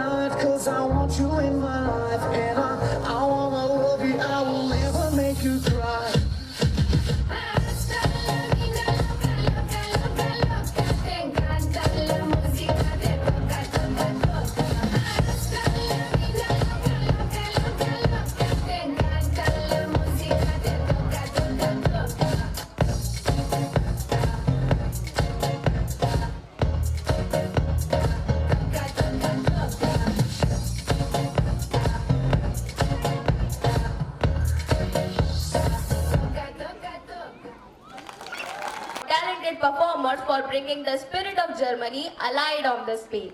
life, cause I want you in my life. And I wanna love you, I will never make you cry. Talented performers for bringing the spirit of Germany alive on the stage.